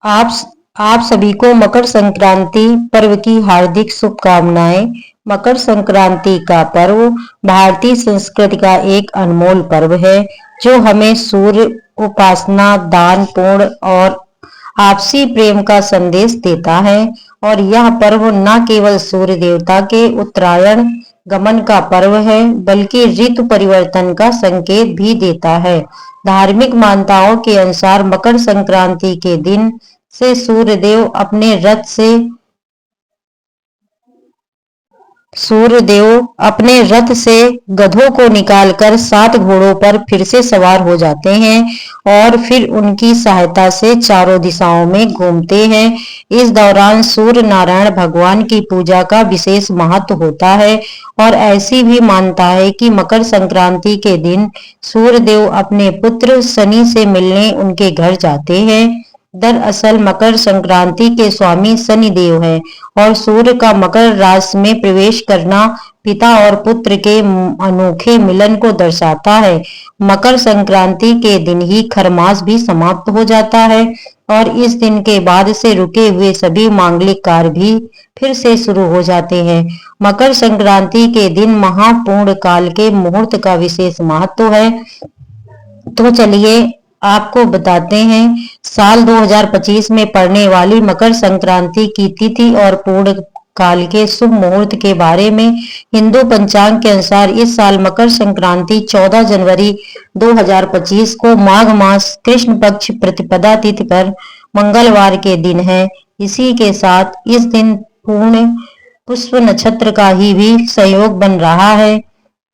आप आप सभी को मकर संक्रांति पर्व की हार्दिक शुभकामनाएं। मकर संक्रांति का पर्व भारतीय संस्कृति का एक अनमोल पर्व है जो हमें सूर्य उपासना, दान, पुण्य और आपसी प्रेम का संदेश देता है। और यह पर्व न केवल सूर्य देवता के उत्तरायण गमन का पर्व है बल्कि ऋतु परिवर्तन का संकेत भी देता है। धार्मिक मान्यताओं के अनुसार मकर संक्रांति के दिन से सूर्यदेव अपने रथ से गधों को निकालकर 7 घोड़ों पर फिर से सवार हो जाते हैं और फिर उनकी सहायता से चारों दिशाओं में घूमते हैं। इस दौरान सूर्य नारायण भगवान की पूजा का विशेष महत्व होता है और ऐसी भी मान्यता है कि मकर संक्रांति के दिन सूर्यदेव अपने पुत्र शनि से मिलने उनके घर जाते हैं। दरअसल मकर संक्रांति के स्वामी शनि देव हैं और सूर्य का मकर राशि में प्रवेश करना पिता और पुत्र के अनोखे मिलन को दर्शाता है। मकर संक्रांति के दिन ही खरमास भी समाप्त हो जाता है और इस दिन के बाद से रुके हुए सभी मांगलिक कार्य भी फिर से शुरू हो जाते हैं। मकर संक्रांति के दिन महापूर्ण काल के मुहूर्त का विशेष महत्व है। तो चलिए आपको बताते हैं साल 2025 में पड़ने वाली मकर संक्रांति की तिथि और पूर्ण काल के शुभ मुहूर्त के बारे में। हिंदू पंचांग के अनुसार इस साल मकर संक्रांति 14 जनवरी 2025 को माघ मास कृष्ण पक्ष प्रतिपदा तिथि पर मंगलवार के दिन है। इसी के साथ इस दिन पूर्ण पुष्प नक्षत्र का ही भी संयोग बन रहा है।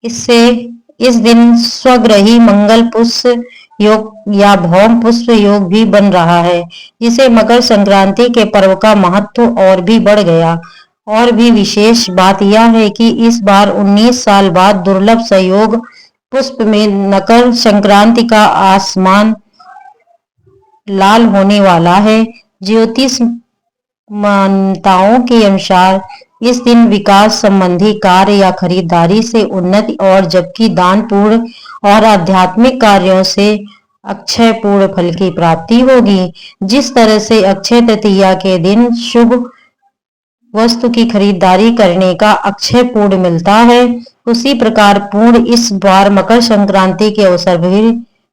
इससे इस दिन स्वग्रही मंगल पुष्प योग या भौम पुष्प योग भी बन रहा है, जिसे मकर संक्रांति के पर्व का महत्व और भी बढ़ गया। और भी विशेष बात यह है कि इस बार 19 साल बाद दुर्लभ संयोग पुष्प में मकर संक्रांति का आसमान लाल होने वाला है। ज्योतिष मान्यताओं के अनुसार इस दिन विकास संबंधी कार्य या खरीदारी से उन्नति और जबकि दान पूर्ण और आध्यात्मिक कार्यों से अक्षय पूर्ण फल की प्राप्ति होगी। जिस तरह से अक्षय तृतीया के दिन शुभ वस्तु की खरीदारी करने का अक्षय पूर्ण मिलता है, उसी प्रकार पूर्ण इस बार मकर संक्रांति के अवसर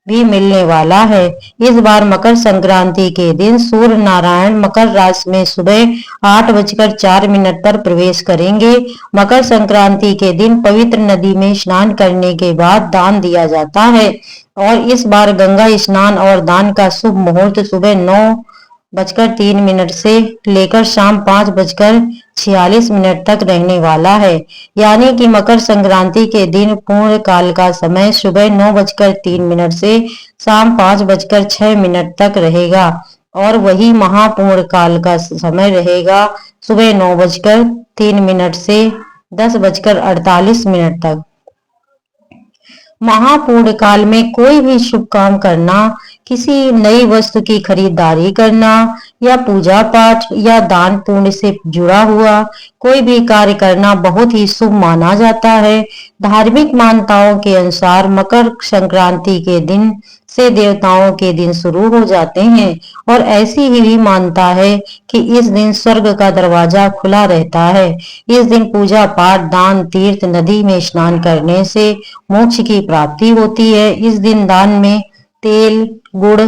भी मिलने वाला है। इस बार मकर संक्रांति के दिन सूर्य नारायण मकर राशि में सुबह 8:04 पर प्रवेश करेंगे। मकर संक्रांति के दिन पवित्र नदी में स्नान करने के बाद दान दिया जाता है और इस बार गंगा स्नान और दान का शुभ मुहूर्त सुबह 9:03 से लेकर शाम 5:46 तक रहने वाला है। यानी कि मकर संक्रांति के दिन पूर्ण काल का समय सुबह 9:03 से शाम 5:06 तक रहेगा और वही महापूर्ण काल का समय रहेगा सुबह 9:03 से 10:48 तक। महापूर्ण काल में कोई भी शुभ काम करना, किसी नई वस्तु की खरीदारी करना या पूजा पाठ या दान पुण्य से जुड़ा हुआ कोई भी कार्य करना बहुत ही शुभ माना जाता है। धार्मिक मान्यताओं के अनुसार मकर संक्रांति के दिन से देवताओं के दिन शुरू हो जाते हैं और ऐसी ही भी मान्यता है कि इस दिन स्वर्ग का दरवाजा खुला रहता है। इस दिन पूजा पाठ, दान, तीर्थ, नदी में स्नान करने से मोक्ष की प्राप्ति होती है। इस दिन दान में तेल, गुड़,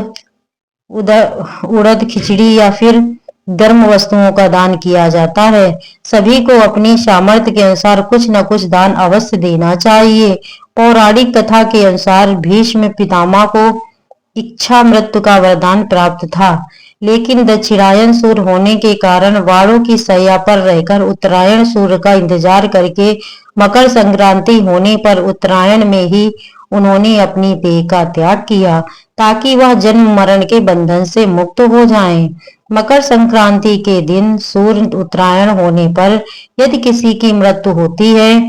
उड़द खिचड़ी या फिर गर्म वस्तुओं का दान किया जाता है। सभी को अपनी सामर्थ्य के अनुसार कुछ न कुछ दान अवश्य देना चाहिए। पौराणिक कथा के अनुसार भीष्म पितामह को इच्छा मृत्यु का वरदान प्राप्त था, लेकिन दक्षिणायन सूर्य होने के कारण वारों की शैया पर रहकर उत्तरायण सूर्य का इंतजार करके मकर संक्रांति होने पर उत्तरायण में ही उन्होंने अपनी देह का त्याग किया ताकि वह जन्म मरण के बंधन से मुक्त हो जाएं। मकर संक्रांति के दिन सूर्य उत्तरायण होने पर यदि किसी की मृत्यु होती है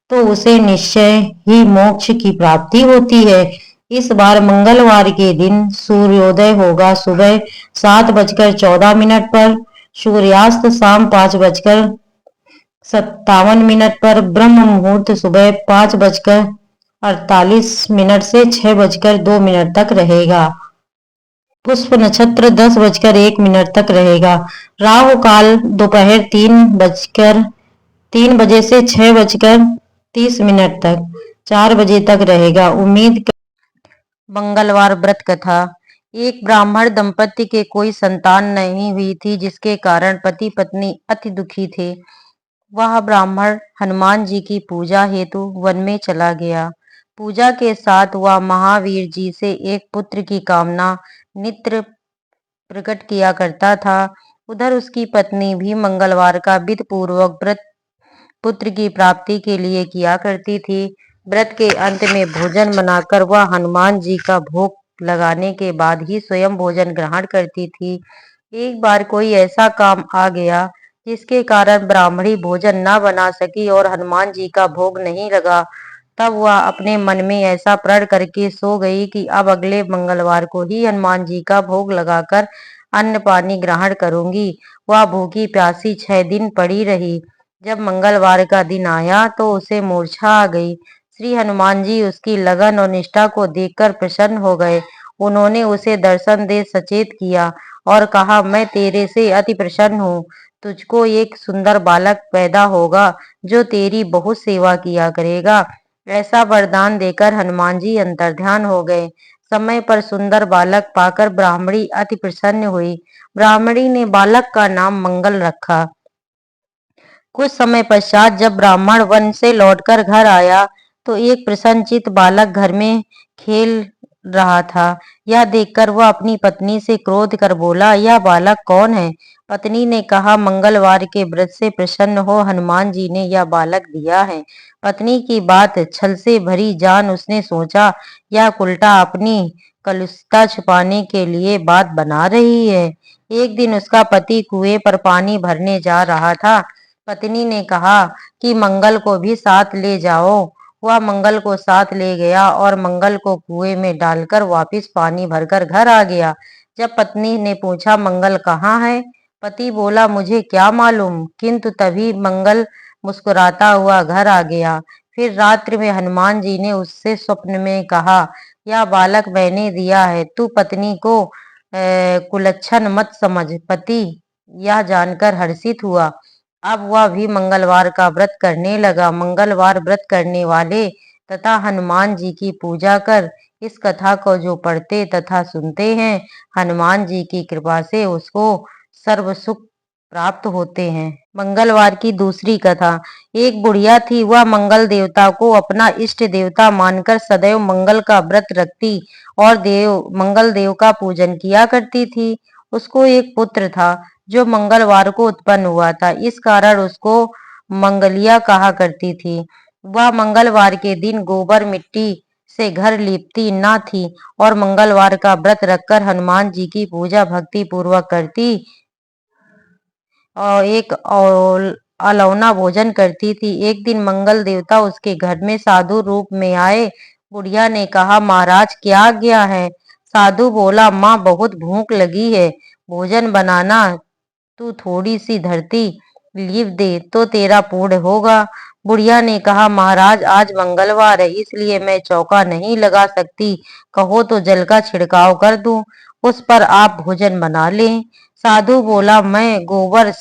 तो उसे निश्चय ही मोक्ष की प्राप्ति होती है। इस बार मंगलवार के दिन सूर्योदय होगा सुबह 7:14 पर, सूर्यास्त शाम 5:57 पर, ब्रह्म मुहूर्त सुबह 5:48 से 6:02 तक रहेगा। पुष्प नक्षत्र 10 बजकर 1 मिनट तक रहेगा। राहु काल दोपहर 3 बजे से 6 बजकर 30 मिनट तक 4 बजे तक रहेगा। उम्मीद मंगलवार व्रत कथा। एक ब्राह्मण दंपति के कोई संतान नहीं हुई थी, जिसके कारण पति पत्नी अति दुखी थे। वह ब्राह्मण हनुमान जी की पूजा हेतु वन में चला गया। पूजा के साथ वह महावीर जी से एक पुत्र की कामना नित्य प्रकट किया करता था। उधर उसकी पत्नी भी मंगलवार का विधि पूर्वक व्रत पुत्र की प्राप्ति के लिए किया करती थी। व्रत के अंत में भोजन बनाकर वह हनुमान जी का भोग लगाने के बाद ही स्वयं भोजन ग्रहण करती थी। एक बार कोई ऐसा काम आ गया जिसके कारण ब्राह्मणी भोजन न बना सकी और हनुमान जी का भोग नहीं लगा। तब वह अपने मन में ऐसा प्रण करके सो गई कि अब अगले मंगलवार को ही हनुमान जी का भोग लगाकर अन्न पानी ग्रहण करूंगी। वह भूखी प्यासी 6 दिन पड़ी रही। जब मंगलवार का दिन आया तो उसे मूर्छा आ गई। श्री हनुमान जी उसकी लगन और निष्ठा को देखकर प्रसन्न हो गए। उन्होंने उसे दर्शन दे सचेत किया और कहा, मैं तेरे से अति प्रसन्न हूँ। तुझको एक सुंदर बालक पैदा होगा जो तेरी बहुत सेवा किया करेगा। ऐसा वरदान देकर हनुमान जी अंतर्ध्यान हो गए। समय पर सुंदर बालक पाकर ब्राह्मणी अति प्रसन्न हुई। ब्राह्मणी ने बालक का नाम मंगल रखा। कुछ समय पश्चात जब ब्राह्मण वन से लौटकर घर आया तो एक प्रसन्नचित्त बालक घर में खेल रहा था। यह देखकर वह अपनी पत्नी से क्रोध कर बोला, यह बालक कौन है? पत्नी ने कहा, मंगलवार के व्रत से प्रसन्न हो हनुमान जी ने यह बालक दिया है। पत्नी की बात छल से भरी जान उसने सोचा, यह उल्टा अपनी कलुषता छुपाने के लिए बात बना रही है। एक दिन उसका पति कुएं पर पानी भरने जा रहा था। पत्नी ने कहा कि मंगल को भी साथ ले जाओ। वह मंगल को साथ ले गया और मंगल को कुएं में डालकर वापस पानी भरकर घर आ गया। जब पत्नी ने पूछा, मंगल कहाँ है? पति बोला, मुझे क्या मालूम। किंतु तभी मंगल मुस्कुराता हुआ घर आ गया। फिर रात्रि में हनुमान जी ने उससे स्वप्न में कहा, यह बालक मैंने दिया है, तू पत्नी को कुलच्छन मत समझ। पति यह जानकर हर्षित हुआ। अब वह भी मंगलवार का व्रत करने लगा। मंगलवार व्रत करने वाले तथा हनुमान जी की पूजा कर इस कथा को जो पढ़ते तथा सुनते हैं, हनुमान जी की कृपा से उसको सर्व सुख प्राप्त होते हैं। मंगलवार की दूसरी कथा। एक बुढ़िया थी, वह मंगल देवता को अपना इष्ट देवता मानकर सदैव मंगल का व्रत रखती और मंगल देव का पूजन किया करती थी। उसको एक पुत्र था जो मंगलवार को उत्पन्न हुआ था। इस कारण उसको मंगलिया कहा करती थी। वह मंगलवार के दिन गोबर मिट्टी से घर लीपती न थी और मंगलवार का व्रत रखकर हनुमान जी की पूजा भक्ति पूर्वक करती और एक अलौना भोजन करती थी। एक दिन मंगल देवता उसके घर में साधु रूप में आए। बुढ़िया ने कहा, महाराज क्या आज्ञा है? साधु बोला, माँ बहुत भूख लगी है, भोजन बनाना। तू थोड़ी सी धरती लीप दे तो तेरा पूर्ण होगा। बुढ़िया ने कहा, महाराज आज मंगलवार है इसलिए मैं चौका नहीं लगा सकती। कहो तो जल का छिड़काव कर दूं, उस पर आप भोजन बना लें। साधु बोला, मैं गोबर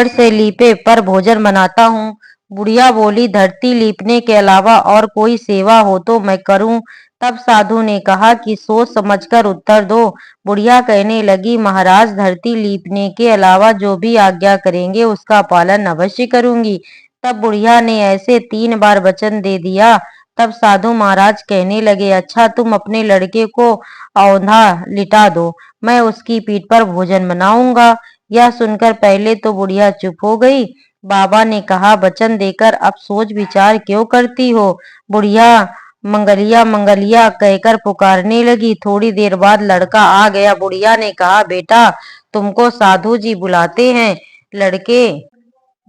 से लीपे पर भोजन बनाता हूँ। बुढ़िया बोली, धरती लीपने के अलावा और कोई सेवा हो तो मैं करूं। तब साधु ने कहा कि सोच समझकर उत्तर दो। बुढ़िया कहने लगी, महाराज धरती लीपने के अलावा जो भी आज्ञा करेंगे उसका पालन अवश्य करूंगी। तब बुढ़िया ने ऐसे 3 बार वचन दे दिया। तब साधु महाराज कहने लगे, अच्छा तुम अपने लड़के को औंधा लिटा दो, मैं उसकी पीठ पर भोजन बनाऊंगा। यह सुनकर पहले तो बुढ़िया चुप हो गई। बाबा ने कहा, वचन देकर अब सोच विचार क्यों करती हो? बुढ़िया मंगलिया मंगलिया कहकर पुकारने लगी। थोड़ी देर बाद लड़का आ गया। बुढ़िया ने कहा, बेटा तुमको साधु जी बुलाते हैं। लड़के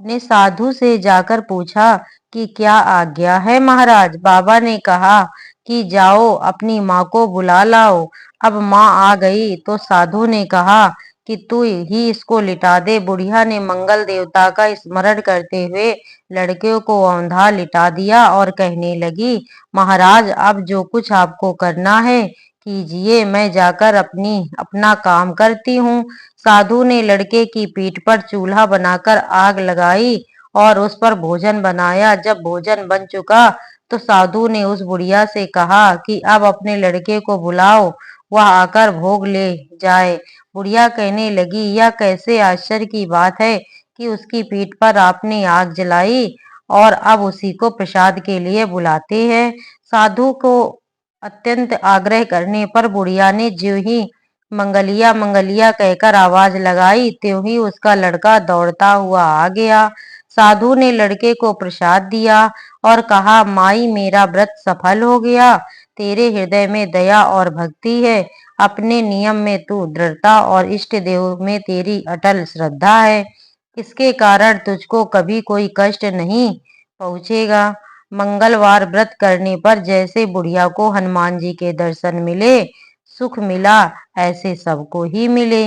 ने साधु से जाकर पूछा कि क्या आज्ञा है महाराज? बाबा ने कहा कि जाओ अपनी माँ को बुला लाओ। अब माँ आ गई तो साधु ने कहा कि तू ही इसको लिटा दे। बुढ़िया ने मंगल देवता का स्मरण करते हुए लड़के को औंधा लिटा दिया और कहने लगी, महाराज अब जो कुछ आपको करना है कीजिए, मैं जाकर अपना काम करती हूँ। साधु ने लड़के की पीठ पर चूल्हा बनाकर आग लगाई और उस पर भोजन बनाया। जब भोजन बन चुका तो साधु ने उस बुढ़िया से कहा कि अब अपने लड़के को बुलाओ, वह आकर भोग ले जाए। बुढ़िया कहने लगी, यह कैसे आश्चर्य की बात है कि उसकी पीठ पर आपने आग जलाई और अब उसी को प्रसाद के लिए बुलाते हैं। साधु को अत्यंत आग्रह करने पर बुढ़िया ने ज्यों ही मंगलिया मंगलिया कहकर आवाज लगाई, त्यों ही उसका लड़का दौड़ता हुआ आ गया। साधु ने लड़के को प्रसाद दिया और कहा, माई, मेरा व्रत सफल हो गया। तेरे हृदय में दया और भक्ति है, अपने नियम में तू दृढ़ता और इष्ट देव में तेरी अटल श्रद्धा है, इसके कारण तुझको कभी कोई कष्ट नहीं पहुंचेगा। मंगलवार व्रत करने पर जैसे बुढ़िया को हनुमान जी के दर्शन मिले, सुख मिला, ऐसे सबको ही मिले।